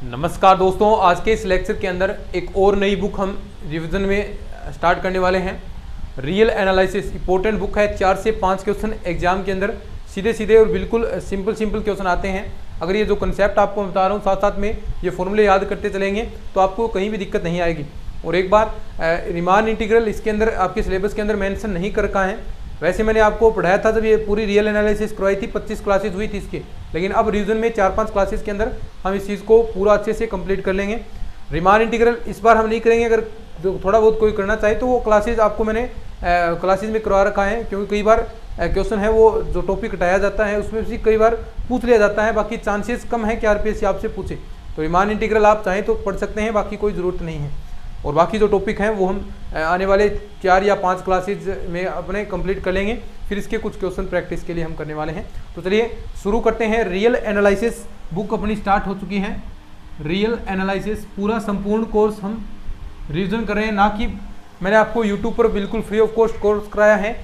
नमस्कार दोस्तों, आज के इस लेक्चर के अंदर एक और नई बुक हम रिवीजन में स्टार्ट करने वाले हैं। रियल एनालिसिस इंपॉर्टेंट बुक है। 4 से 5 क्वेश्चन एग्जाम के अंदर सीधे सीधे और बिल्कुल सिंपल क्वेश्चन आते हैं। अगर ये जो कंसेप्ट आपको बता रहा हूँ साथ साथ में ये फॉर्मूले याद करते चलेंगे तो आपको कहीं भी दिक्कत नहीं आएगी। और एक बार रीमान इंटीग्रल इसके अंदर आपके सिलेबस के अंदर मेंशन नहीं कर रखा है। वैसे मैंने आपको पढ़ाया था जब ये पूरी रियल एनालिसिस करवाई थी, 25 क्लासेस हुई थी इसकी, लेकिन अब रिवीजन में 4-5 क्लासेस के अंदर हम इस चीज़ को पूरा अच्छे से कंप्लीट कर लेंगे। रीमान इंटीग्रल इस बार हम नहीं करेंगे। अगर जो थोड़ा बहुत कोई करना चाहे तो वो क्लासेस आपको मैंने क्लासेस में करवा रखा है, क्योंकि कई बार क्वेश्चन है वो जो टॉपिक हटाया जाता है उसमें भी कई बार पूछ लिया जाता है। बाकी चांसेस कम है कि आरपीएससी आपसे पूछे, तो रीमान इंटीग्रल आप चाहें तो पढ़ सकते हैं, बाकी कोई ज़रूरत नहीं है। और बाकी जो टॉपिक हैं वो हम आने वाले 4 या 5 क्लासेज में अपने कंप्लीट कर लेंगे। फिर इसके कुछ क्वेश्चन प्रैक्टिस के लिए हम करने वाले हैं। तो चलिए शुरू करते हैं। रियल एनालिसिस बुक अपनी स्टार्ट हो चुकी है। रियल एनालिसिस पूरा संपूर्ण कोर्स हम रिवीजन कर रहे हैं, ना कि मैंने आपको यूट्यूब पर बिल्कुल फ्री ऑफ कॉस्ट कोर्स कराया है।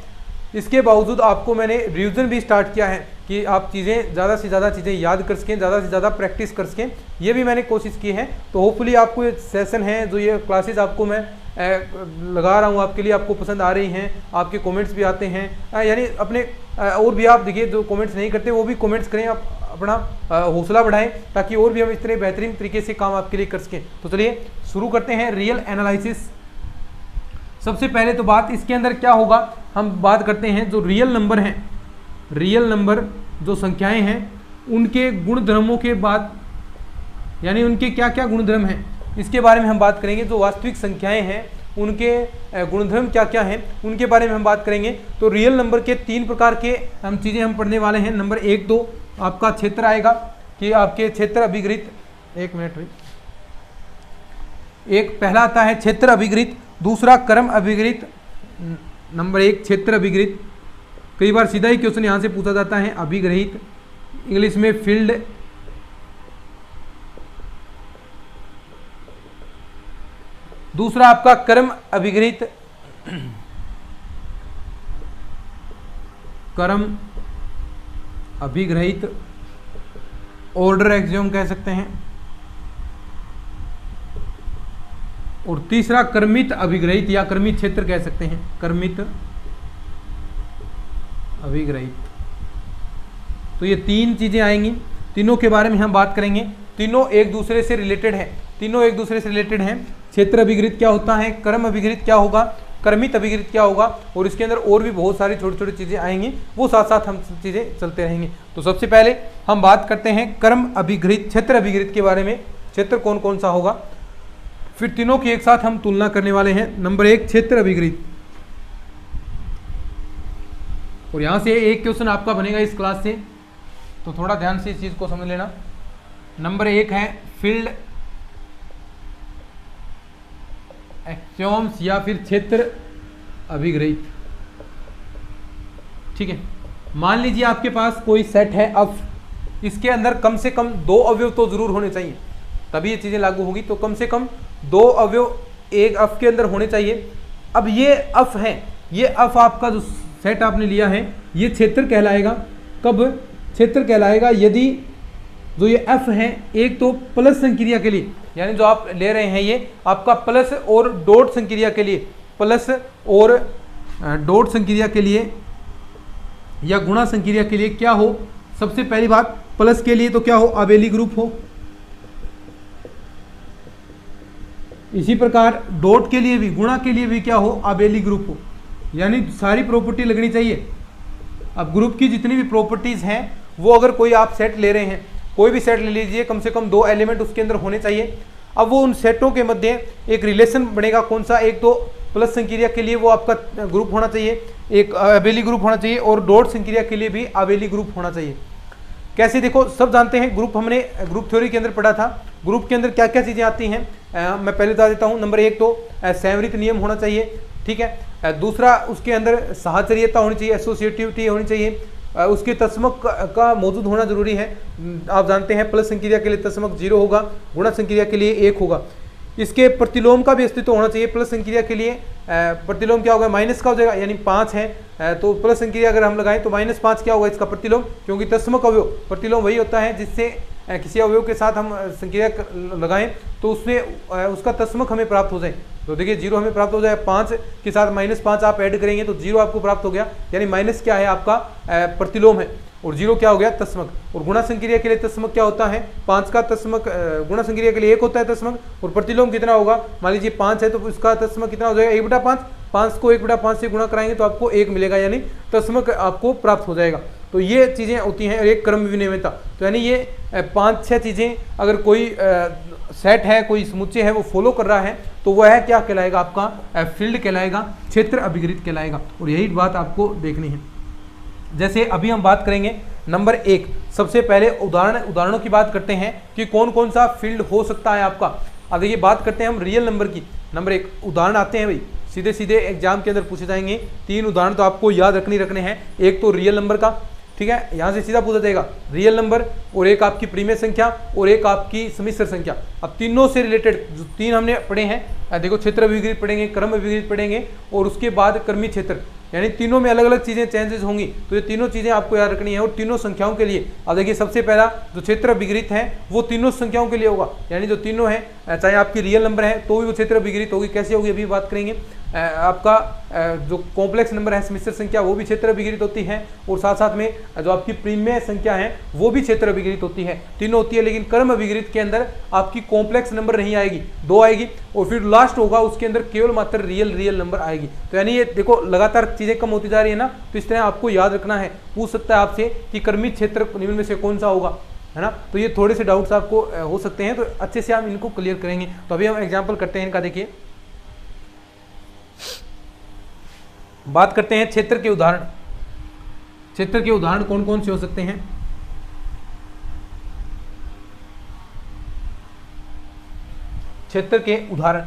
इसके बावजूद आपको मैंने रिवीजन भी स्टार्ट किया है कि आप चीज़ें ज़्यादा से ज़्यादा चीज़ें याद कर सकें, ज़्यादा से ज़्यादा प्रैक्टिस कर सकें, ये भी मैंने कोशिश की है। तो होपफुली आपको ये सेशन है, जो ये क्लासेस आपको मैं लगा रहा हूँ आपके लिए, आपको पसंद आ रही हैं। आपके कमेंट्स भी आते हैं, यानी अपने और भी आप देखिए जो कमेंट्स नहीं करते वो भी कमेंट्स करें, आप अपना हौसला बढ़ाएं ताकि और भी हम इस तरह बेहतरीन तरीके से काम आपके लिए कर सकें। तो चलिए शुरू करते हैं रियल एनालिसिस। सबसे पहले तो बात इसके अंदर क्या होगा, हम बात करते हैं जो रियल नंबर हैं, रियल नंबर जो संख्याएं हैं उनके गुणधर्मों के बाद, यानी उनके क्या क्या गुणधर्म हैं इसके बारे में हम बात करेंगे। जो वास्तविक संख्याएं हैं उनके गुणधर्म क्या क्या हैं उनके बारे में हम बात करेंगे। तो रियल नंबर के 3 प्रकार के हम चीज़ें हम पढ़ने वाले हैं। नंबर 1 तो आपका क्षेत्र आएगा कि आपके क्षेत्र अभिगृहित, एक मिनट भाई, एक पहला आता है क्षेत्र अभिगृहित, दूसरा क्रम अभिगृहित। नंबर 1 क्षेत्र अभिगृहित, कई बार सीधा ही क्वेश्चन यहाँ से पूछा जाता है। अभिगृहित इंग्लिश में फील्ड, दूसरा आपका क्रम अभिगृहित, क्रम अभिगृहित ऑर्डर एक्सियोम कह सकते हैं, और तीसरा क्रमित अभिगृहित या क्रमित क्षेत्र कह सकते हैं, क्रमित अभिगृहित। तो ये 3 चीजें आएंगी, तीनों के बारे में हम बात करेंगे। तीनों एक दूसरे से रिलेटेड है, तीनों एक दूसरे से रिलेटेड हैं। क्षेत्र अभिगृहित क्या होता है, क्रम अभिगृहित क्या होगा, क्रमित अभिगृहित क्या होगा, और इसके अंदर और भी बहुत सारी छोटी छोटी चीजें आएंगी, वो साथ साथ हम चीजें चलते रहेंगे। तो सबसे पहले हम बात करते हैं क्रम अभिगृहित, क्षेत्र अभिगृहित के बारे में। क्षेत्र कौन कौन सा होगा, फिर तीनों की एक साथ हम तुलना करने वाले हैं। नंबर 1 क्षेत्र अभिगृहित, और यहां से एक क्वेश्चन आपका बनेगा इस क्लास से, तो थोड़ा ध्यान से इस चीज को समझ लेना। नंबर 1 है फील्ड एक्सियोम्स या फिर क्षेत्र अभिगृहित। ठीक है, मान लीजिए आपके पास कोई सेट है अफ, इसके अंदर कम से कम 2 अवयव तो जरूर होने चाहिए, तभी ये चीजें लागू होगी। तो कम से कम 2 अवयव एक अफ के अंदर होने चाहिए। अब ये अफ है, ये अफ आपका जो सेट आपने लिया है ये क्षेत्र कहलाएगा। कब क्षेत्र कहलाएगा, यदि जो ये एफ है एक तो प्लस संक्रिया के लिए, यानी जो आप ले रहे हैं ये आपका प्लस और डॉट संक्रिया के लिए, प्लस और डॉट संक्रिया के लिए या गुणा संक्रिया के लिए क्या हो। सबसे पहली बात, प्लस के लिए तो क्या हो, आबेली ग्रुप हो। इसी प्रकार डॉट के लिए भी, गुणा के लिए भी क्या हो, आबेली ग्रुप हो। यानी सारी प्रॉपर्टी लगनी चाहिए। अब ग्रुप की जितनी भी प्रॉपर्टीज हैं वो अगर कोई आप सेट ले रहे हैं, कोई भी सेट ले लीजिए, कम से कम 2 एलिमेंट उसके अंदर होने चाहिए। अब वो उन सेटों के मध्य एक रिलेशन बनेगा, कौन सा, एक तो प्लस संक्रिया के लिए वो आपका ग्रुप होना चाहिए, एक आबेली ग्रुप होना चाहिए, और डॉट संक्रिया के लिए भी आबेली ग्रुप होना चाहिए। कैसे, देखो सब जानते हैं, ग्रुप हमने ग्रुप थ्योरी के अंदर पढ़ा था। ग्रुप के अंदर क्या क्या चीज़ें आती हैं मैं पहले बता देता हूँ। नंबर 1 तो संवृत नियम होना चाहिए, ठीक है। दूसरा उसके अंदर साहचर्यता होनी चाहिए, एसोसिएटिविटी होनी चाहिए। उसके तस्मक का मौजूद होना जरूरी है। आप जानते हैं प्लस संक्रिया के लिए तस्मक 0 होगा, गुणा संक्रिया के लिए 1 होगा। इसके प्रतिलोम का भी अस्तित्व होना चाहिए। प्लस संक्रिया के लिए प्रतिलोम क्या होगा, माइनस का हो जाएगा, यानी 5 है तो प्लस संक्रिया अगर हम लगाएं तो -5 क्या होगा इसका प्रतिलोम, क्योंकि तत्समक अवयव प्रतिलोम वही होता है जिससे किसी अवयव के साथ हम संक्रिया लगाएं तो उसमें उसका तस्मक हमें प्राप्त हो जाए। तो देखिए 0 हमें प्राप्त हो जाए, 5 के साथ -5 आप ऐड करेंगे तो 0 आपको प्राप्त हो गया, यानी माइनस क्या है आपका प्रतिलोम है, और 0 क्या हो गया तस्मक। और गुणा संक्रिया के लिए तस्मक क्या होता है, 5 का तस्मक, गुणा संक्रिया के लिए 1 होता है तस्मक, और प्रतिलोम कितना होगा, मान लीजिए 5 है तो उसका तस्मक कितना हो जाएगा 1/5, 5 को 1/5 से गुणा कराएंगे तो आपको 1 मिलेगा, यानी तस्मक आपको प्राप्त हो जाएगा। तो ये चीज़ें होती हैं, और एक क्रम विनिमयता। तो यानी ये 5-6 चीज़ें अगर कोई सेट है, कोई समुच्चय है वो फॉलो कर रहा है तो वह है क्या कहलाएगा, आपका फील्ड कहलाएगा, क्षेत्र अभिगृहित कहलाएगा। और यही बात आपको देखनी है। जैसे अभी हम बात करेंगे नंबर 1, सबसे पहले उदाहरणों की बात करते हैं कि कौन कौन सा फील्ड हो सकता है आपका। अब देखिए बात करते हैं हम रियल नंबर की। नंबर 1 उदाहरण आते हैं भाई, सीधे सीधे एग्जाम के अंदर पूछे जाएंगे। 3 उदाहरण तो आपको याद रखने हैं। एक तो रियल नंबर का, ठीक है, यहाँ से सीधा पूछा जाएगा रियल नंबर, और एक आपकी प्रीमिय संख्या, और एक आपकी समिश्र संख्या। अब तीनों से रिलेटेड जो 3 हमने पढ़े हैं, देखो क्षेत्र अभिगृहित पढ़ेंगे, क्रम अभिगृहित पढ़ेंगे, और उसके बाद क्रमिक क्षेत्र, यानी तीनों में अलग अलग चीजें चेंजेस होंगी। तो ये तीनों चीजें आपको याद रखनी है, और तीनों संख्याओं के लिए। अब देखिए सबसे पहला जो क्षेत्र अभिगृहित है वो तीनों संख्याओं के लिए होगा, यानी जो तीनों है, चाहे आपकी रियल नंबर है तो भी वो क्षेत्र अभिगृहित होगी। कैसे होगी अभी बात करेंगे। आपका जो कॉम्प्लेक्स नंबर है समिश्र संख्या वो भी क्षेत्र अभिगृहित होती है, और साथ साथ में जो आपकी प्रीमिय संख्या है वो भी क्षेत्र अभिगृहित होती है, तीनों होती है। लेकिन क्रम अभिगृहित के अंदर आपकी कॉम्प्लेक्स नंबर नहीं आएगी, 2 आएगी, और फिर लास्ट होगा उसके अंदर केवल मात्र रियल नंबर आएगी। तो यानी ये देखो लगातार चीजें कम होती जा रही है ना, तो इस तरह आपको याद रखना है। पूछ सकता है आपसे कि क्रमिक क्षेत्र निम्न में से कौन सा होगा, है ना। तो ये थोड़े से डाउट्स आपको हो सकते हैं, तो अच्छे से हम इनको क्लियर करेंगे। तो अभी हम एग्जाम्पल करते हैं इनका। देखिए बात करते हैं क्षेत्र के उदाहरण। क्षेत्र के उदाहरण कौन कौन से हो सकते हैं। क्षेत्र के उदाहरण,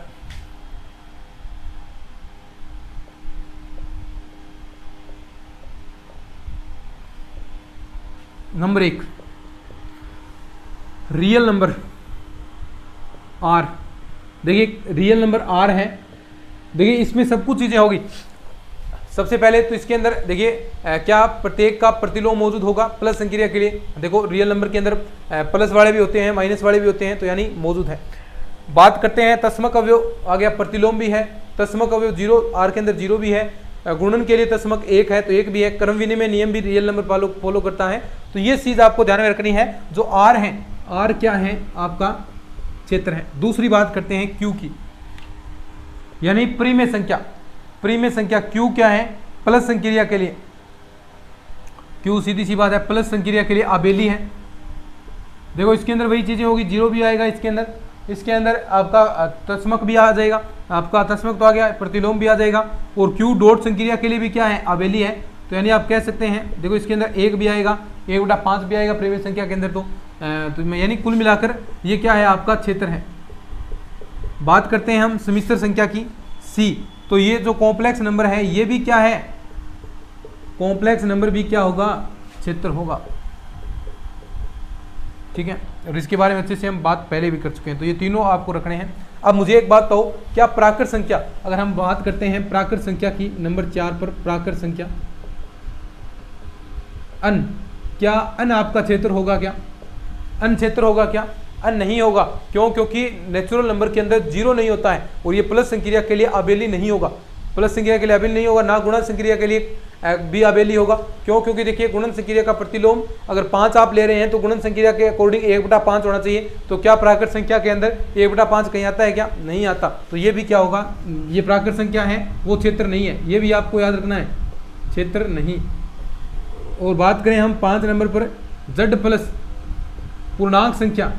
नंबर 1 रियल नंबर R। देखिए रियल नंबर R है, देखिए इसमें सब कुछ चीजें होगी। सबसे पहले तो इसके अंदर देखिए क्या प्रत्येक का प्रतिलोम मौजूद होगा प्लस संक्रिया के लिए। देखो रियल नंबर के अंदर प्लस वाले भी होते हैं, माइनस वाले भी होते हैं, तो यानी मौजूद है। बात करते हैं तस्मक अवयव, आ गया प्रतिलोम भी है, तस्मक अवयव 0, R के अंदर 0 भी है, गुणन के लिए तस्मक 1 है तो 1 भी है, क्रम विनिमय नियम भी रियल नंबर फॉलो करता है। तो ये चीज आपको ध्यान में रखनी है। जो R है, R क्या है आपका क्षेत्र है। दूसरी बात करते हैं Q की, यानी प्रीमिय संख्या। प्रीमिय संख्या Q क्या है, प्लस संक्रिया के लिए Q सीधी सी बात है, प्लस संक्रिया के लिए आबेली है। देखो इसके अंदर वही चीजें होगी, 0 भी आएगा इसके अंदर आपका तस्मक भी आ जाएगा, आपका तस्मक तो आ गया, प्रतिलोम भी आ जाएगा, और Q डॉट संक्रिया के लिए भी क्या है, आबेली है। तो यानी आप कह सकते हैं देखो इसके अंदर 1 भी आएगा, 1/5 भी आएगा प्रीमिय संख्या के अंदर। तो यानी कुल मिलाकर ये क्या है आपका क्षेत्र है। बात करते हैं हम समिश्र संख्या की C। तो ये जो कॉम्प्लेक्स नंबर है ये भी क्या है, कॉम्प्लेक्स नंबर भी क्या होगा, क्षेत्र होगा, ठीक है। और इसके बारे में अच्छे से हम बात पहले भी कर चुके हैं। तो ये तीनों आपको रखने हैं। अब मुझे एक बात कहो, क्या प्राकृत संख्या, अगर हम बात करते हैं प्राकृत संख्या की नंबर 4 पर, प्राकृत संख्या अन, क्या अन आपका क्षेत्र होगा क्या, अन क्षेत्र होगा क्या, अन नहीं होगा। क्यों, क्योंकि नेचुरल नंबर के अंदर 0 नहीं होता है, और ये प्लस संक्रिया के लिए आबेली नहीं होगा, प्लस संक्रिया के लिए आबेली नहीं होगा, ना गुणन संक्रिया के लिए भी आबेली होगा। क्यों, क्योंकि देखिए गुणन संक्रिया का प्रतिलोम अगर 5 आप ले रहे हैं तो गुणन संक्रिया के अकॉर्डिंग 1/5 होना चाहिए। तो क्या प्राकृत संख्या के अंदर 1/5 कहीं आता है क्या, नहीं आता। तो ये भी क्या होगा, ये प्राकृत संख्या है, वो क्षेत्र नहीं है, ये भी आपको याद रखना है, क्षेत्र नहीं। और बात करें हम 5 नंबर पर Z प्लस पूर्णांक संख्या,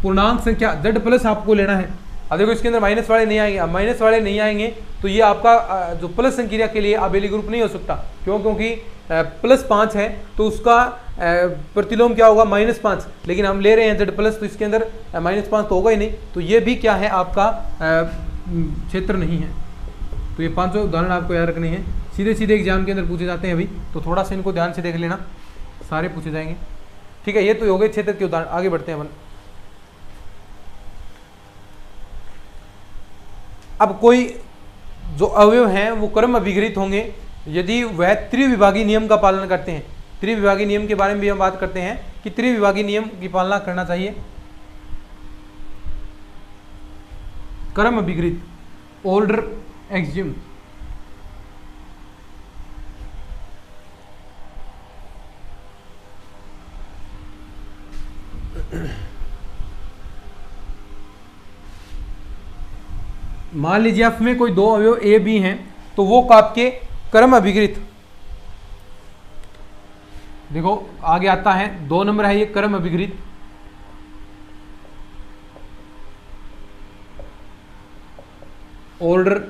पूर्णांक संख्या Z प्लस आपको लेना है। अब देखो इसके अंदर माइनस वाले नहीं आएंगे, अब माइनस वाले नहीं आएंगे तो ये आपका जो प्लस संक्रिया के लिए आबेली ग्रुप नहीं हो सकता। क्यों, क्योंकि +5 है तो उसका प्रतिलोम क्या होगा, -5, लेकिन हम ले रहे हैं Z प्लस, तो इसके अंदर -5 तो होगा ही नहीं। तो ये भी क्या है आपका क्षेत्र नहीं है। तो ये 5 उदाहरण आपको याद रखने हैं, सीधे सीधे एग्जाम के अंदर पूछे जाते हैं अभी, तो थोड़ा सा इनको ध्यान से देख लेना, सारे पूछे जाएंगे, ठीक है। ये तो हो गए क्षेत्र के उदाहरण। आगे बढ़ते हैं अपन। अब कोई जो अवयव हैं वो क्रम अभिगृहित होंगे यदि वह त्रिविभागी नियम का पालन करते हैं। त्रिविभागीय नियम के बारे में भी हम बात करते हैं कि त्रिविभागीय नियम की पालना करना चाहिए। क्रम विपरीत, ऑर्डर एक्सियम। मान लीजिए आप में कोई दो अवयव ए बी हैं, तो वो आपके क्रम अभिगृहित, देखो आगे आता है 2 नंबर है ये क्रम अभिगृहित, ऑर्डर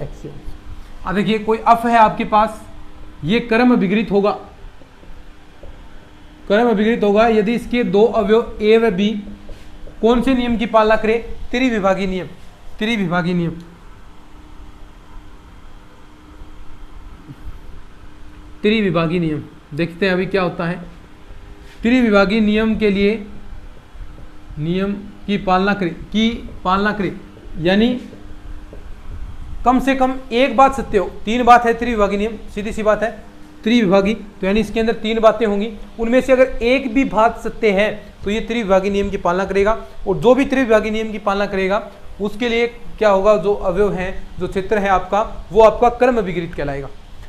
एक्सियम। अब देखिए कोई अफ है आपके पास, ये क्रम विपरीत होगा, क्रम विपरीत होगा यदि इसके दो अवयव ए व बी कौन से नियम की पालना करे? त्रिविभागीय नियम। त्रिविभागीय नियम, त्रिविभागीय नियम देखते हैं अभी क्या होता है। त्रिविभागीय नियम के लिए नियम की पालना करे यानी कम से कम एक बात सत्य हो। 3 बात है त्रिविभागीय नियम, सीधी सी बात है त्रिविभागीय, तो यानी इसके अंदर 3 बातें होंगी, उनमें से अगर एक भी बात सत्य है तो ये त्रिविभागीय नियम की पालना करेगा। और जो भी त्रिविभागीय नियम की पालना करेगा उसके लिए क्या होगा, जो अवयव हैं, जो क्षेत्र है आपका, वो आपका क्रम विपरीत कहलाएगा।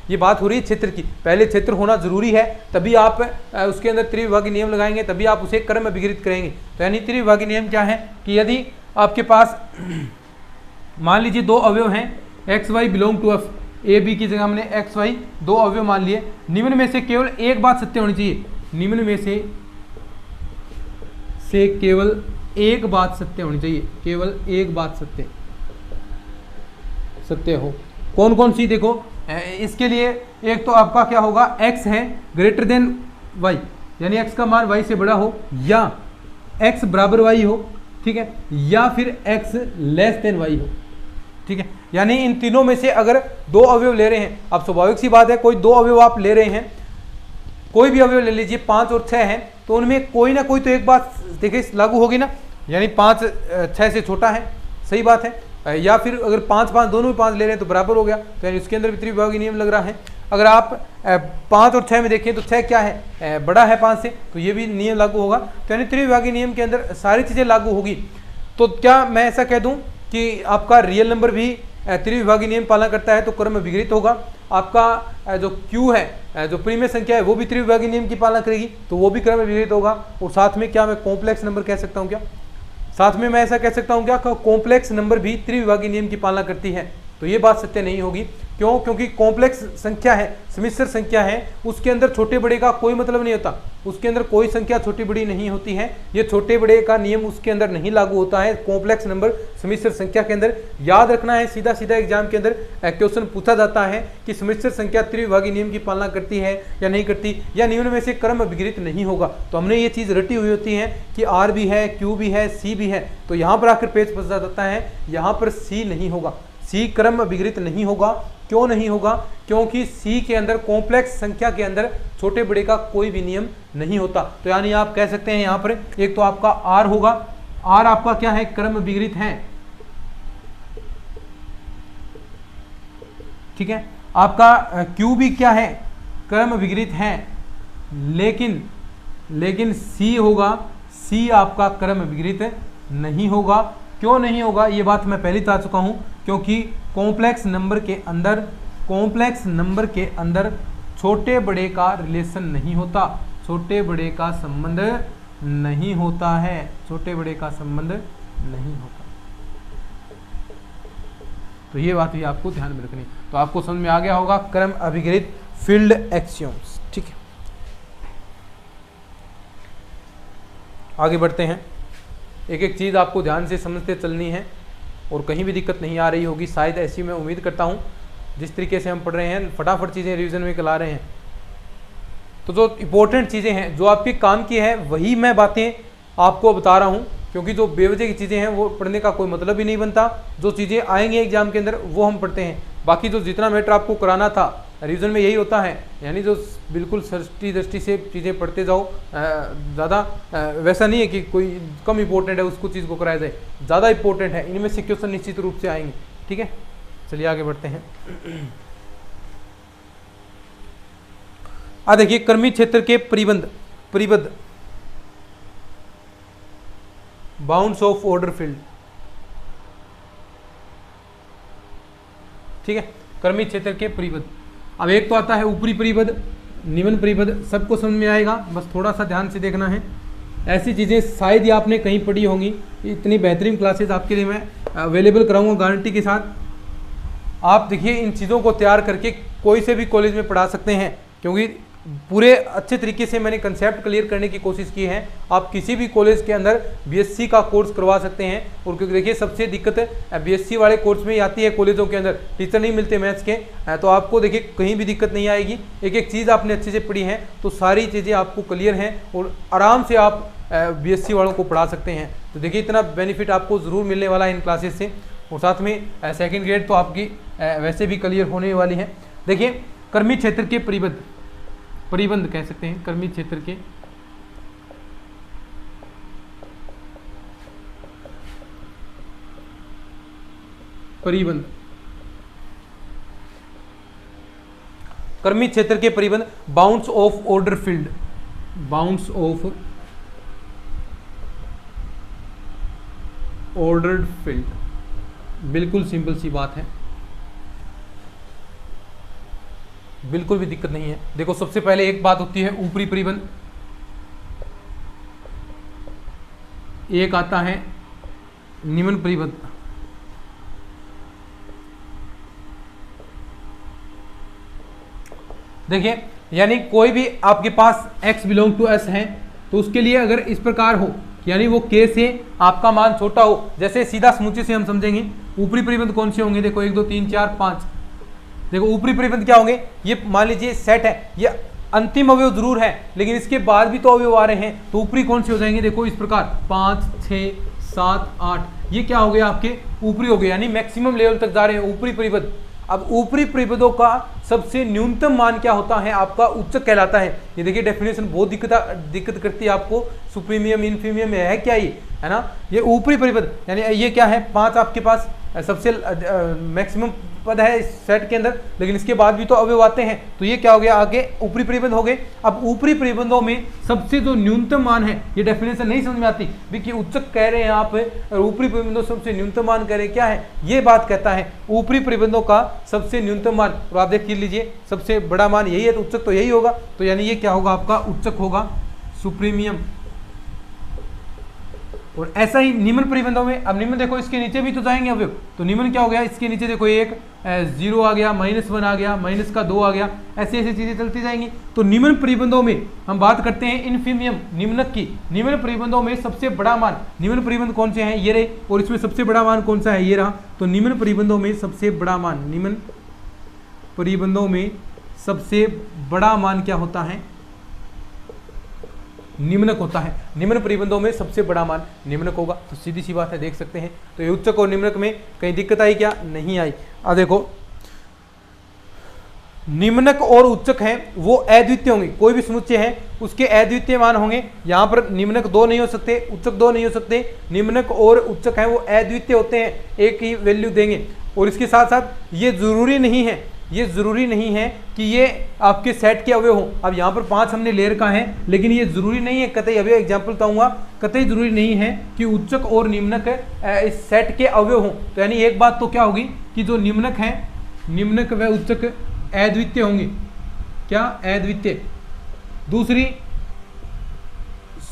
ये बात हो रही है क्षेत्र की, पहले क्षेत्र होना जरूरी है, तभी आप उसके अंदर त्रिविभागीय नियम लगाएंगे, तभी आप उसे क्रम विपरीत करेंगे। तो यानी त्रिविभागीय नियम क्या है कि यदि आपके पास मान लीजिए 2 अवयव हैं, x y belong to f, a b की जगह हमने एक्स वाई 2 अवयव मान लिए, निम्न में से केवल एक बात सत्य होनी चाहिए, निम्न में से केवल एक बात सत्य होनी चाहिए, केवल एक बात सत्य हो। कौन कौन सी? देखो इसके लिए एक तो आपका क्या होगा, x है ग्रेटर देन y, यानी x का मान y से बड़ा हो, या x बराबर y हो, ठीक है, या फिर x लेस देन y हो, ठीक है। यानी इन तीनों में से अगर 2 अवयव ले रहे हैं, अब स्वाभाविक सी बात है कोई 2 अवयव आप ले रहे हैं, कोई भी अवयव ले लीजिए 5 और 6 हैं, तो उनमें कोई ना कोई तो एक बात देखिए लागू होगी ना, यानी 5 6 से छोटा है, सही बात है, या फिर अगर 5 5 दोनों भी 5 ले रहे हैं तो बराबर हो गया, तो यानी उसके अंदर भी त्रिविभागीय नियम लग रहा है। अगर आप 5 और 6 में देखें तो 6 क्या है, बड़ा है 5 से, तो ये भी नियम लागू होगा। तो यानी त्रिविभागीय नियम के अंदर सारी चीज़ें लागू होगी। तो क्या मैं ऐसा कह दूं कि आपका रियल नंबर भी त्रिविभागीय नियम पालन करता है तो क्रम विपरीत होगा, आपका जो क्यू है, जो प्रीमिय संख्या है, वो भी त्रिविभागीय नियम की पालना करेगी तो वो भी क्रम विपरीत होगा। और साथ में क्या मैं कॉम्प्लेक्स नंबर कह सकता हूँ क्या? साथ में मैं ऐसा कह सकता हूँ क्या, कॉम्प्लेक्स नंबर भी त्रिविभागीय नियम की पालना करती है? तो ये बात सत्य नहीं होगी। क्यों? क्योंकि कॉम्प्लेक्स संख्या है, सम्मिश्र संख्या है, उसके अंदर छोटे बड़े का कोई मतलब नहीं होता, उसके अंदर कोई संख्या छोटी बड़ी नहीं होती है, ये छोटे बड़े का नियम उसके अंदर नहीं लागू होता है कॉम्प्लेक्स नंबर सम्मिश्र संख्या के अंदर। याद रखना है, सीधा सीधा एग्जाम के अंदर क्वेश्चन पूछा जाता है कि सम्मिश्र संख्या त्रिविभागीय नियम की पालना करती है या नहीं करती, या निम्न में से क्रम विपरीत नहीं होगा। तो हमने ये चीज़ रटी हुई होती है कि आर भी है, क्यू भी है, सी भी है, तो यहाँ पर आकर पेज फंसा जाता है, यहाँ पर सी नहीं होगा, सी क्रम विपरीत नहीं होगा। क्यों नहीं होगा? क्योंकि सी के अंदर कॉम्प्लेक्स संख्या के अंदर छोटे बड़े का कोई भी नियम नहीं होता। तो यानी आप कह सकते हैं यहाँ पर एक तो आपका आर होगा, आर आपका क्या है, क्रम विपरीत है, ठीक है। आपका क्यू भी क्या है, क्रम विपरीत है, लेकिन सी होगा, सी आपका क्रम विपरीत नहीं होगा। क्यों नहीं होगा? ये बात मैं पहले बता चुका हूं, क्योंकि कॉम्प्लेक्स नंबर के अंदर छोटे बड़े का रिलेशन नहीं होता, छोटे बड़े का संबंध नहीं होता है, छोटे बड़े का संबंध नहीं होता। तो ये बात भी आपको ध्यान में रखनी। तो आपको समझ में आ गया होगा क्रम अभिगृहित फील्ड एक्सियोम्स, ठीक है। आगे बढ़ते हैं, एक एक चीज़ आपको ध्यान से समझते चलनी है और कहीं भी दिक्कत नहीं आ रही होगी, शायद ऐसी मैं उम्मीद करता हूँ। जिस तरीके से हम पढ़ रहे हैं, फटाफट चीज़ें रिवीजन में करा रहे हैं, तो जो इंपॉर्टेंट चीज़ें हैं, जो आपके काम की है, वही मैं बातें आपको बता रहा हूँ, क्योंकि जो बेवजह की चीज़ें हैं वो पढ़ने का कोई मतलब ही नहीं बनता। जो चीज़ें आएंगी एग्जाम के अंदर वो हम पढ़ते हैं, बाकी जो जितना मैटर आपको कराना था रिवीजन में यही होता है, यानी जो बिल्कुल सृष्टि दृष्टि से चीज़ें पढ़ते जाओ, ज़्यादा वैसा नहीं है कि कोई कम इंपॉर्टेंट है उसको चीज़ को कराया जाए, ज़्यादा इंपॉर्टेंट है, इनमें से क्वेश्चन निश्चित रूप से आएंगे, ठीक है। चलिए आगे बढ़ते हैं। देखिए कर्मी क्षेत्र के परिबद्ध बाउंड्स ऑफ ऑर्डर फील्ड, ठीक है, कर्मी क्षेत्र के परिबद्ध। अब एक तो आता है ऊपरी परिबद्ध, निम्न परिबद्ध, सबको समझ में आएगा, बस थोड़ा सा ध्यान से देखना है। ऐसी चीज़ें शायद ही आपने कहीं पढ़ी होंगी, इतनी बेहतरीन क्लासेस आपके लिए मैं अवेलेबल कराऊंगा गारंटी के साथ। आप देखिए इन चीज़ों को तैयार करके कोई से भी कॉलेज में पढ़ा सकते हैं, क्योंकि पूरे अच्छे तरीके से मैंने कंसेप्ट क्लियर करने की कोशिश की है। आप किसी भी कॉलेज के अंदर बीएससी का कोर्स करवा सकते हैं। और क्योंकि देखिए सबसे दिक्कत बीएससी वाले कोर्स में ही आती है, कॉलेजों के अंदर टीचर नहीं मिलते मैथ्स के, तो आपको देखिए कहीं भी दिक्कत नहीं आएगी। एक एक चीज़ आपने अच्छे से पढ़ी है तो सारी चीज़ें आपको क्लियर हैं और आराम से आप बीएससी वालों को पढ़ा सकते हैं। तो देखिए इतना बेनिफिट आपको ज़रूर मिलने वाला है इन क्लासेस से। और साथ में सेकेंड ग्रेड तो आपकी वैसे भी क्लियर होने वाली है। देखिए कर्मी क्षेत्र के परिबंध कह सकते हैं, कर्मी क्षेत्र के परिबंध, कर्मी क्षेत्र के परिबंध bounds of order field, bounds of ordered field, बिल्कुल सिंपल सी बात है, बिल्कुल भी दिक्कत नहीं है। देखो सबसे पहले एक बात होती है ऊपरी परिबंध, एक आता है निम्न परिबंध। देखिए यानी कोई भी आपके पास x बिलोंग टू s है तो उसके लिए अगर इस प्रकार हो, यानी वो k से आपका मान छोटा हो, जैसे सीधा समूचे से हम समझेंगे ऊपरी परिबंध कौन से होंगे। देखो 1 2 3 4 5, देखो ऊपरी परिबंध क्या होंगे, ये मान लीजिए सेट है, ये अंतिम अवयव जरूर है लेकिन इसके बाद भी तो अवयव आ रहे हैं, तो ऊपरी कौन से हो जाएंगे। देखो इस प्रकार 5 6 7 8, ये क्या हो गया आपके ऊपरी हो गए, यानी मैक्सिमम लेवल तक जा रहे हैं ऊपरी परिबंध। अब ऊपरी परिबंधों का सबसे न्यूनतम मान क्या होता है, आपका उच्चक कहलाता है। ये देखिए डेफिनेशन बहुत दिक्कत करती है आपको, सुप्रीमियम इनफीमियम है क्या ये, है ना। ये ऊपरी परिबंध यानी ये क्या है, 5 आपके पास सबसे मैक्सिमम पद है इस सेट के अंदर, लेकिन इसके बाद भी तो अवयव आते हैं, तो ये क्या हो गया आगे ऊपरी परिबंध हो गए। अब ऊपरी परिबंधों में सबसे जो न्यूनतम मान है, ये डेफिनेशन नहीं समझ में आती कि उच्चक कह रहे हैं आप और ऊपरी परिबंधों सबसे न्यूनतम मान कह रहे हैं, क्या है ये बात कहता है ऊपरी परिबंधों का सबसे न्यूनतम मान। और आप देख लीजिए सबसे बड़ा मान यही है तो उच्चक तो यही होगा, तो यानी ये क्या होगा आपका उच्चक होगा, सुप्रीमियम। और ऐसा ही निम्न परिबंधों में, अब निम्न देखो इसके नीचे भी तो जाएंगे अवयव, तो निम्न क्या हो गया, इसके नीचे देखो 1 0 आ गया, -1 आ गया, माइनस का 2 आ गया, ऐसी ऐसी चीजें चलती जाएंगी। तो निम्न परिबंधों में हम बात करते हैं इनफीमियम निम्नक की। निम्न परिबंधों में सबसे बड़ा मान, निम्न परिबंध कौन से हैं ये रहे, और इसमें सबसे बड़ा मान कौन सा है ये रहा। तो निम्न परिबंधों में सबसे बड़ा मान, निम्न परिबंधों में सबसे बड़ा मान क्या होता है, निम्नक होता है। निम्न परिबंधों में सबसे बड़ा मान निम्नक होगा, तो सीधी सी बात है, देख सकते हैं। तो ये उच्चक और निम्नक में कहीं दिक्कत आई क्या, नहीं आई। अब देखो निम्नक और उच्चक हैं वो अद्वितीय होंगे, कोई भी समुच्चय है उसके अद्वितीय मान होंगे। यहाँ पर निम्नक 2 नहीं हो सकते, उच्चक 2 नहीं हो सकते, निम्नक और उच्चक हैं वो अद्वितीय होते हैं, एक ही वैल्यू देंगे। और इसके साथ साथ ये जरूरी नहीं है, ये जरूरी नहीं है कि ये आपके सेट के अवयव हो। अब यहाँ पर 5 हमने ले रखा है, लेकिन ये जरूरी नहीं है कतई, अभी एग्जांपल बताऊंगा, कतई जरूरी नहीं है कि उच्चक और निम्नक इस सेट के अवयव हो। तो यानी एक बात तो क्या होगी कि जो निम्नक है, निम्नक व उच्चक अद्वितीय होंगे, क्या अद्वितीय। दूसरी,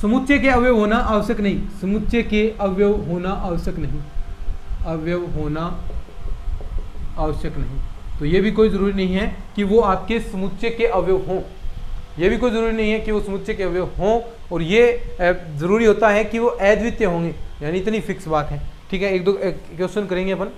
समुच्चय के अवयव होना आवश्यक नहीं, समुच्चय के अवयव होना आवश्यक नहीं, अवयव होना आवश्यक नहीं। तो ये भी कोई जरूरी नहीं है कि वो आपके समुच्चय के अवयव हों, ये भी कोई जरूरी नहीं है कि वो समुच्चय के अवयव हों, और ये जरूरी होता है कि वो अद्वितीय होंगे, यानी इतनी फिक्स बात है। ठीक है, एक दो क्वेश्चन करेंगे अपन।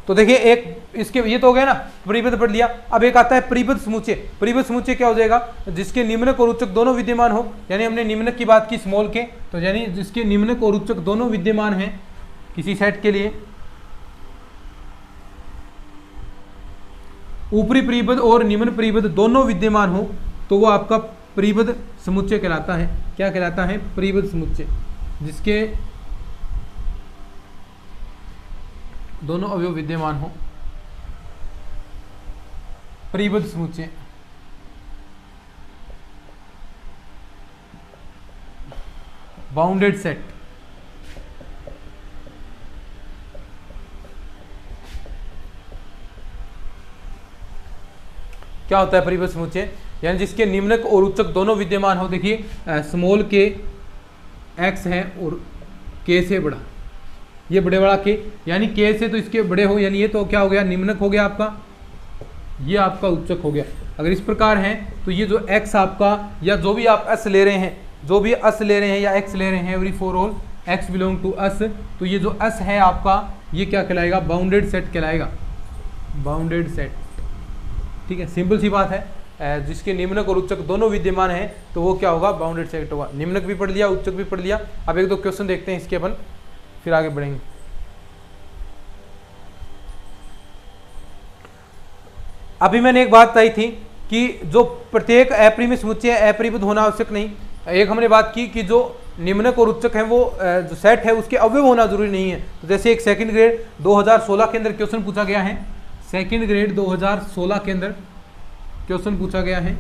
तो देखिए एक इसके ये तो हो गया ना, परिबद्ध पढ़ लिया। अब एक आता है परिबद्ध समुच्चय। परिबद्ध समुच्चय क्या हो जाएगा, जिसके निम्नक और उच्चक दोनों विद्यमान हो। यानी हमने निम्नक की बात की स्मॉल के, तो यानी जिसके निम्नक और उच्चक दोनों विद्यमान हैं किसी सेट के लिए। ऊपरी परिबद्ध और निम्न परिबद्ध दोनों विद्यमान हो तो वो आपका परिबद्ध समुच्चय कहलाता है। क्या कहलाता है, परिबद्ध समुच्चय, जिसके दोनों अवयव विद्यमान हो, परिबद्ध समुच्चय। Bounded set. क्या होता है परिबद्ध समुच्चय? यानी जिसके निम्नक और उच्चक दोनों विद्यमान हो। देखिए स्मॉल के एक्स है और के से बड़ा, ये बड़े बड़ा के, यानी के से तो इसके बड़े हो, यानी ये तो क्या हो गया, निम्नक हो गया आपका, ये आपका उच्चक हो गया। अगर इस प्रकार है तो ये जो x आपका, या जो भी आप s ले रहे हैं, जो भी s ले रहे हैं या x ले रहे हैं, every for all x belong to s, तो ये जो s है आपका, ये क्या कहलाएगा, बाउंडेड सेट कहलाएगा, बाउंडेड सेट। ठीक है, सिंपल सी बात है, जिसके निम्नक और उच्चक दोनों विद्यमान है तो वो क्या होगा, बाउंडेड सेट होगा। निम्नक भी पढ़ लिया, उच्चक भी पढ़ लिया। अब एक दो क्वेश्चन देखते हैं इसके अपन, फिर आगे बढ़ेंगे। अभी मैंने एक बात बताई थी कि जो प्रत्येक अपरिमेय समुच्चय अपरिबद्ध होना आवश्यक नहीं। एक हमने बात की कि जो निम्नक और उच्चक है वो जो सेट है उसके अवयव होना जरूरी नहीं है। तो जैसे एक सेकंड ग्रेड 2016 के अंदर क्वेश्चन पूछा गया है, सेकंड ग्रेड 2016 के अंदर क्वेश्चन पूछा गया है,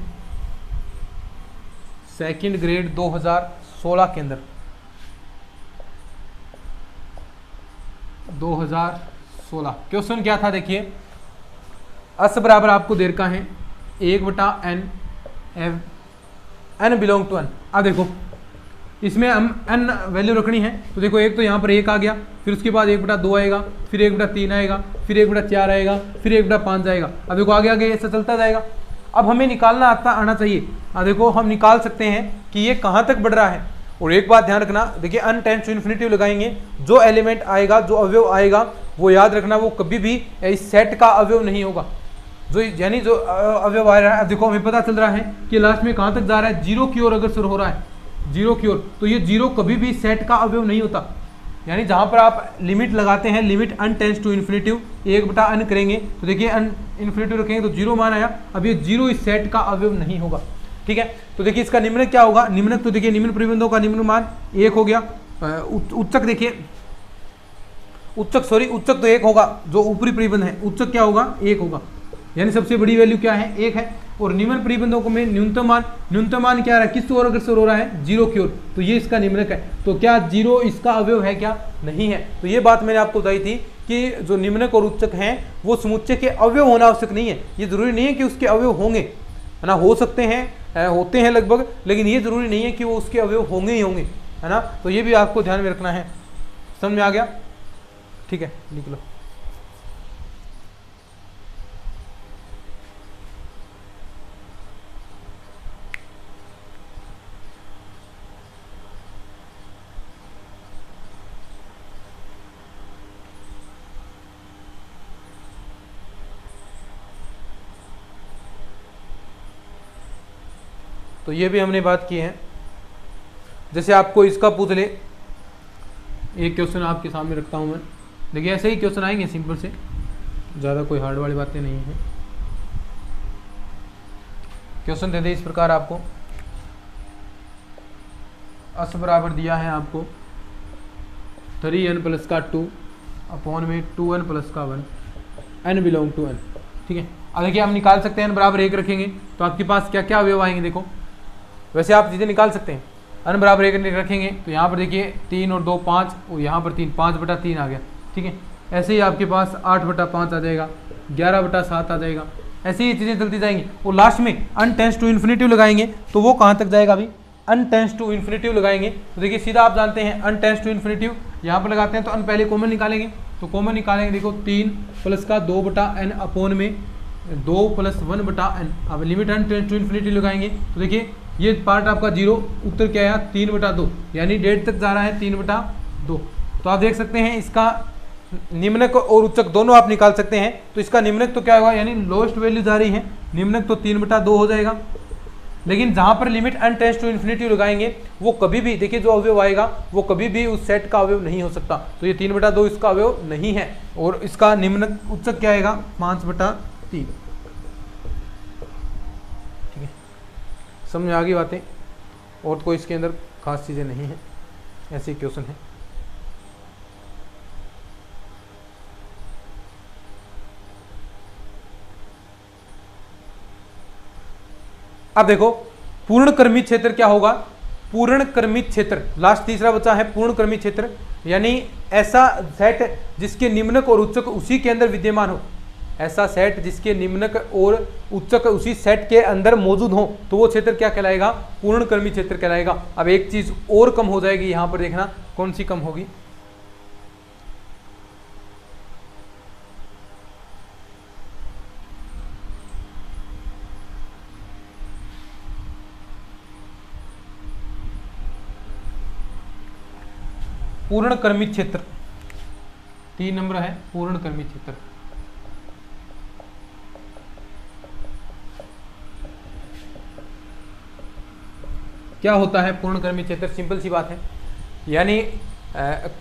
सेकंड ग्रेड 2016 के अंदर 2016 क्वेश्चन क्या था, देखिए अस बराबर आपको दे रखा है 1/n, n belong to n। अब देखो इसमें हम n वैल्यू रखनी है, तो देखो एक तो यहाँ पर 1 आ गया, फिर उसके बाद 1/2 आएगा, फिर 1/3 आएगा, फिर 1/4 आएगा, फिर 1/5 आएगा। अब देखो आगे आगे ऐसा चलता जाएगा। अब हमें निकालना आना चाहिए। अब देखो हम निकाल सकते हैं कि ये कहाँ तक बढ़ रहा है। और एक बात ध्यान रखना, देखिए n टेंड्स टू इन्फिनिटी लगाएंगे, जो एलिमेंट आएगा, जो अवयव आएगा, वो याद रखना वो कभी भी इस सेट का अवयव नहीं होगा। जो यानी जो अवयव आ रहा है, अब देखो हमें पता चल रहा है कि लास्ट में कहाँ तक जा रहा है, 0 की ओर अगर शुरू हो रहा है, 0 की ओर, तो ये 0 कभी भी सेट का अवयव नहीं होता। यानी जहाँ पर आप लिमिट लगाते हैं, limit n tends to infinity 1/n करेंगे, तो देखिए n इन्फिनिटी रखेंगे तो 0 मान आया। अब ये 0 इस सेट का अवयव नहीं होगा। ठीक है, तो देखिए इसका निम्नक क्या होगा, निम्नक तो देखिए निम्न परिबंधों का निम्न मान 1 हो गया। उच्चक देखिए, उच्चक तो 1 होगा, जो ऊपरी परिबंध है उच्चक क्या होगा, 1 होगा, यानी सबसे बड़ी वैल्यू क्या है, 1 है। और निम्न परिबंधों को में न्यूनतम मान क्या है, किस ओर अग्रसर हो रहा है, 0 की ओर, तो ये इसका निम्नक है। तो क्या 0 इसका अवयव है, क्या नहीं है। तो ये बात मैंने आपको बताई थी कि जो निम्नक और उच्चक हैं वो समुच्चय के अवयव होना आवश्यक नहीं है। ये जरूरी नहीं है कि उसके अवयव होंगे, है ना, हो सकते हैं, होते हैं लगभग, लेकिन ये जरूरी नहीं है कि वो उसके अवयव होंगे ही होंगे, है ना। तो ये भी आपको ध्यान में रखना है। समझ में आ गया? ठीक है, लिख लो। तो ये भी हमने बात की है। जैसे आपको इसका पूछ ले, एक क्वेश्चन आपके सामने रखता हूँ मैं, देखिए ऐसे ही क्वेश्चन आएंगे सिंपल से, ज़्यादा कोई हार्ड वाली बातें नहीं है। क्वेश्चन दे दे इस प्रकार आपको, अस बराबर दिया है आपको 3n प्लस का 2 अपॉन में 2n प्लस का 1, n बिलोंग टू n। ठीक है, अब देखिए हम निकाल सकते हैं n बराबर 1 रखेंगे तो आपके पास क्या क्या अवयव आएंगे। देखो वैसे आप चीज़ें निकाल सकते हैं, n बराबर 1 रखेंगे तो यहाँ पर देखिए 3 और 2 5, और यहाँ पर 3, 5/3 आ गया। ठीक है, ऐसे ही आपके पास 8/5 आ जाएगा, 11/7 आ जाएगा, ऐसे ही चीज़ें चलती जाएंगी। और लास्ट में n टेंड्स टू इन्फिनिटी लगाएंगे तो वो कहाँ तक जाएगा अभी, n टेंड्स टू इन्फिनिटी लगाएंगे तो देखिए सीधा आप जानते हैं n टेंड्स टू इन्फिनिटी यहाँ पर लगाते हैं तो n पहले कॉमन निकालेंगे, तो कॉमन निकालेंगे, देखो 3 प्लस का 2/n अपॉन में 2 प्लस 1/n। अब limit n tends to infinity लगाएंगे तो देखिए ये पार्ट आपका 0, उत्तर क्या आया 3/2, यानी डेढ़ तक जा रहा है 3/2। तो आप देख सकते हैं इसका निम्नक और उच्चक दोनों आप निकाल सकते हैं। तो इसका निम्नक तो क्या होगा, यानी लोएस्ट वैल्यू जा रही है, निम्नक तो 3/2 हो जाएगा। लेकिन जहां पर limit n tends to infinity लगाएंगे वो कभी भी, देखिए जो अवयव आएगा वो कभी भी उस सेट का अवयव नहीं हो सकता। तो ये 3/2 इसका अवयव नहीं है। और इसका निम्नक उच्चक क्या आएगा, 5/3। ठीक है, समझ में आ गई बातें, और कोई इसके अंदर खास चीज़ें नहीं है, ऐसे क्वेश्चन है। अब देखो पूर्ण कर्मित क्षेत्र क्या होगा, पूर्ण कर्मित क्षेत्र लास्ट तीसरा बचा है पूर्ण कर्मित क्षेत्र, यानी ऐसा सेट जिसके निम्नक और उच्चक उसी के अंदर विद्यमान हो, ऐसा सेट जिसके निम्नक और उच्चक उसी सेट के अंदर मौजूद हो, तो वो क्षेत्र क्या कहलाएगा, पूर्ण कर्मित क्षेत्र कहलाएगा। अब एक चीज और कम हो जाएगी यहां पर, देखना कौन सी कम होगी, पूर्ण कर्मित क्षेत्र 3 नंबर है पूर्ण कर्मित क्षेत्र। क्या होता है पूर्ण कर्मित क्षेत्र, सिंपल सी बात है, यानी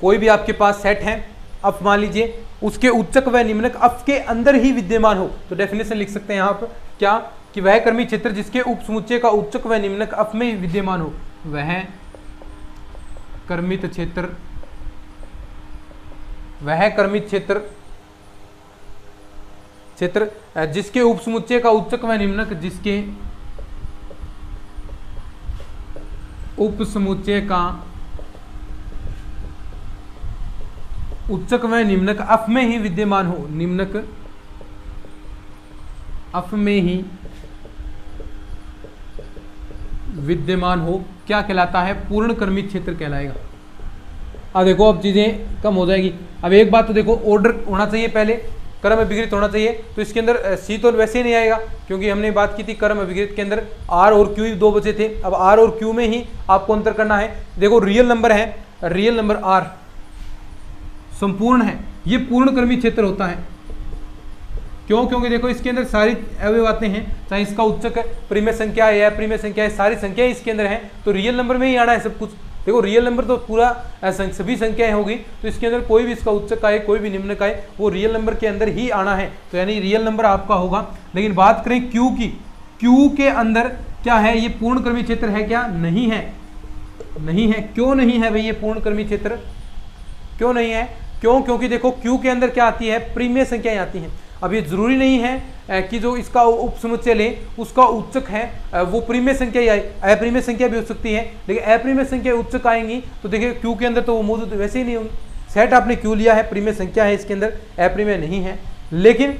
कोई भी आपके पास सेट है, अब मान लीजिए उसके उच्चक व निम्नक अफ के अंदर ही विद्यमान हो, तो डेफिनेशन लिख सकते हैं यहां पर क्या कि वह कर्मित क्षेत्र जिसके उपसमुच्चय का उच्चक व निम्नक अफ में विद्यमान हो, वह कर्मित क्षेत्र, वह कर्मित क्षेत्र क्षेत्र जिसके उपसमुच्चय का उच्चक व निम्नक, जिसके उपसमुच्चय का उच्चक व निम्नक अफ में ही विद्यमान हो, निम्नक अफ में ही विद्यमान हो, क्या कहलाता है, पूर्ण कर्मित क्षेत्र कहलाएगा। अब देखो अब चीजें कम हो जाएगी। अब एक बात तो देखो, ऑर्डर होना चाहिए, पहले कर्म अभिगृहित होना चाहिए, तो इसके अंदर सी तो वैसे ही नहीं आएगा, क्योंकि हमने बात की थी कर्म अभिगृहित के अंदर आर और क्यू दो बचे थे। अब आर और क्यू में ही आपको अंतर करना है। देखो रियल नंबर है, रियल नंबर आर संपूर्ण है, ये पूर्ण कर्मित क्षेत्र होता है। क्यों, क्योंकि देखो इसके अंदर सारी अवयव आते हैं, चाहे इसका उच्चक परिमेय संख्या है, परिमेय संख्या है, सारी संख्याएं इसके अंदर हैं, तो रियल नंबर में ही आना है सब कुछ। देखो रियल नंबर तो पूरा सभी संख्याएं होगी, तो इसके अंदर कोई भी इसका उच्चक आए कोई भी निम्नक आए, वो रियल नंबर के अंदर ही आना है, तो यानी रियल नंबर आपका होगा। लेकिन बात करें क्यू की, क्यू के अंदर क्या है, ये पूर्ण कर्मित क्षेत्र है क्या, नहीं है, नहीं है। क्यों नहीं है भाई ये पूर्ण कर्मित क्षेत्र, क्यों नहीं है, क्यों, क्योंकि देखो क्यू के अंदर क्या आती है, परिमेय संख्याएं आती हैं। अब ये जरूरी नहीं है कि जो इसका उपसमुच्चय ले उसका उच्चक है वो परिमेय संख्या ही आए, अपरिमेय संख्या भी हो सकती है, लेकिन अपरिमेय संख्या उच्चक आएंगी तो देखिए क्यू के अंदर तो वो मौजूद वैसे ही नहीं होंगी। सेट आपने क्यू लिया है, परिमेय संख्या है इसके अंदर, अपरिमेय नहीं है, लेकिन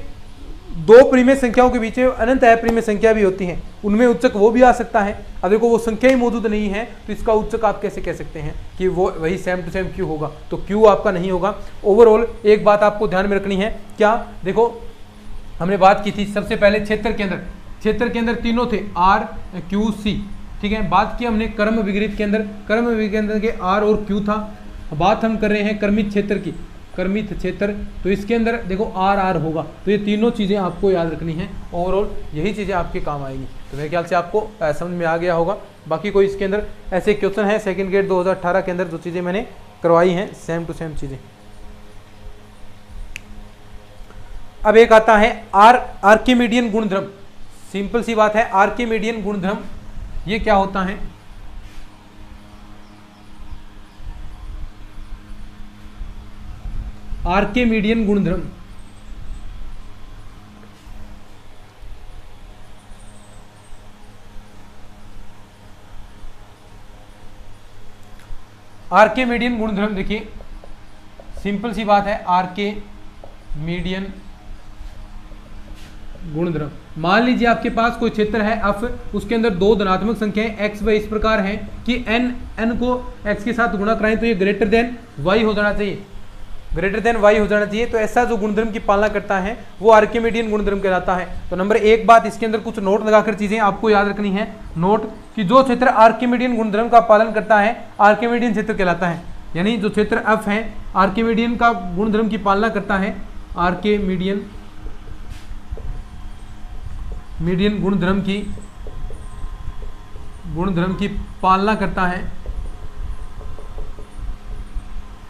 दो परिमेय संख्याओं के बीच में अनंत अपरिमेय संख्या भी होती हैं, उनमें उच्चक वो भी आ सकता है। अब देखो वो संख्या ही मौजूद नहीं है, तो इसका उच्चक आप कैसे कह सकते हैं कि वो वही सेम टू सेम क्यू होगा, तो क्यू आपका नहीं होगा। ओवरऑल एक बात आपको ध्यान में रखनी है, क्या, देखो हमने बात की थी सबसे पहले क्षेत्र के अंदर, क्षेत्र के अंदर तीनों थे आर क्यू सी, ठीक है। बात की हमने कर्म विगृहित के अंदर, कर्म विगृहित के अंदर के आर और क्यू था। बात हम कर रहे हैं कर्मित क्षेत्र की, कर्मित क्षेत्र, तो इसके अंदर देखो आर आर होगा, तो ये तीनों चीज़ें आपको याद रखनी है। ओवरऑल यही चीज़ें आपके काम आएंगी, तो मेरे ख्याल से आपको समझ में आ गया होगा। बाकी कोई इसके अंदर ऐसे क्वेश्चन है सेकंड ग्रेड 2018 के अंदर जो चीज़ें मैंने करवाई हैं सेम टू सेम चीज़ें। अब एक आता है आर्किमिडियन गुणधर्म, सिंपल सी बात है, आर्किमिडियन गुणधर्म ये क्या होता है, आर्किमिडियन गुणधर्म आर्किमिडियन गुणधर्म देखिए सिंपल सी बात है, आर्किमिडियन गुणधर्म। मान लीजिए आपके पास कोई क्षेत्र है अफ, उसके अंदर दो धनात्मक संख्याएं एक्स वाई इस प्रकार हैं कि एन को एक्स के साथ गुणा कराएं तो ये ग्रेटर देन वाई हो जाना चाहिए, ग्रेटर देन वाई हो जाना चाहिए। तो ऐसा जो गुणधर्म की पालना करता है वो आर्किमिडियन गुणधर्म कहलाता है। तो नंबर एक बात, इसके अंदर कुछ नोट लगाकर चीजें आपको याद रखनी है। नोट कि जो क्षेत्र आर्किमिडियन गुणधर्म का पालन करता है आर्किमिडियन क्षेत्र कहलाता है, यानी जो क्षेत्र एफ है आर्किमिडियन का गुणधर्म की पालना करता है, आर्किमिडियन गुणधर्म की पालना करता है,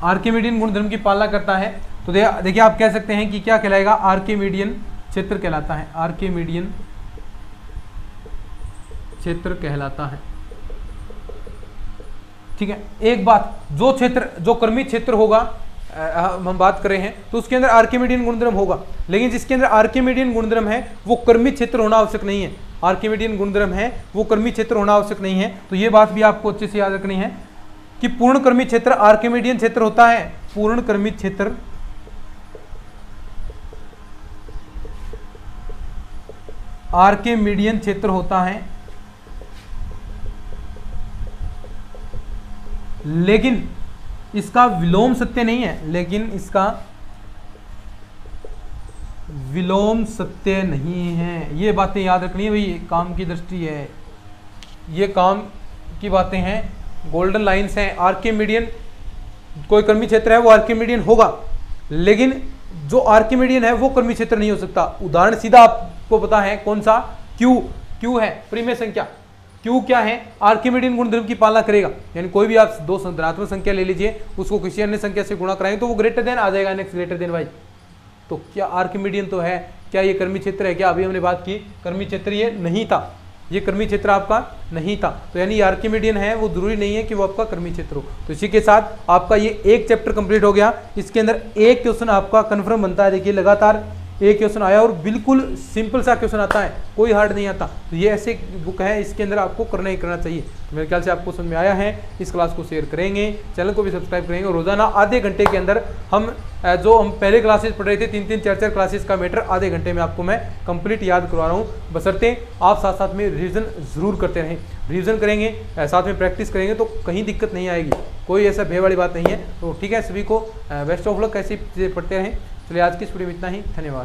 आर्किमिडियन गुणधर्म की पालना करता है। तो देखिए आप कह सकते हैं कि क्या कहलाएगा, आर्किमिडियन क्षेत्र कहलाता है, आर्किमिडियन क्षेत्र कहलाता है, ठीक है। एक बात, जो क्षेत्र जो कर्मित क्षेत्र होगा हम बात कर रहे हैं तो उसके अंदर आर्किमिडियन गुणधर्म होगा, लेकिन जिसके अंदर आर्किमिडियन गुणधर्म है वो कर्मी क्षेत्र होना आवश्यक नहीं है। आर्किमिडियन गुणधर्म है वो कर्मी क्षेत्र होना आवश्यक नहीं है। तो ये बात भी आपको अच्छे से याद रखनी है कि पूर्ण कर्मी क्षेत्र आर्किमिडियन क्षेत्र होता है। पूर्ण कर्मी क्षेत्र आर्किमिडियन क्षेत्र होता है, लेकिन इसका विलोम सत्य नहीं है। लेकिन इसका विलोम सत्य नहीं है। ये बातें याद रखनी है भाई, काम की दृष्टि है, ये काम की बातें हैं, गोल्डन लाइंस हैं। आर्किमिडियन कोई कर्मी क्षेत्र है वो आर्किमिडियन होगा, लेकिन जो आर्किमिडियन है वो कर्मी क्षेत्र नहीं हो सकता। उदाहरण सीधा आपको पता है कौन सा, क्यू। क्यू है परिमेय संख्या। क्यू क्या है, आर्किमिडियन गुणधर्म की पालना करेगा। यानी कोई भी आप दो धनात्मक संख्या ले लीजिए, उसको किसी अन्य संख्या से गुणा कराएंगे तो वो ग्रेटर देन आ जाएगा, नेक्स्ट ग्रेटर देन वाई। तो क्या आर्किमिडियन तो है, क्या ये कर्मी क्षेत्र है? क्या अभी हमने बात की कर्मी क्षेत्र ये नहीं था, ये कर्मी क्षेत्र आपका नहीं था। तो यानी आर्किमिडियन है वो जरूरी नहीं है कि वो आपका कर्मी क्षेत्र हो। तो इसी के साथ आपका ये एक चैप्टर कंप्लीट हो गया। इसके अंदर एक क्वेश्चन आपका कन्फर्म बनता है। देखिए लगातार एक क्वेश्चन आया और बिल्कुल सिंपल सा क्वेश्चन आता है, कोई हार्ड नहीं आता। तो ये ऐसे बुक है, इसके अंदर आपको करना ही करना चाहिए। तो मेरे ख्याल से आपको समझ में आया है। इस क्लास को शेयर करेंगे, चैनल को भी सब्सक्राइब करेंगे। रोजाना आधे घंटे के अंदर हम जो हम पहले क्लासेस पढ़ रहे थे, 3-3 4-4 क्लासेस का मैटर आधे घंटे में आपको मैं कंप्लीट याद करवा रहा हूँ। बशर्ते आप साथ साथ में रिवीजन जरूर करते रहें। रिवीजन करेंगे, साथ में प्रैक्टिस करेंगे तो कहीं दिक्कत नहीं आएगी, कोई ऐसा भय वाली बात नहीं है। तो ठीक है, सभी को बेस्ट ऑफ लक, ऐसी चीज़ें पढ़ते रहें। चलिए आज की इस वीडियो में इतना ही, धन्यवाद।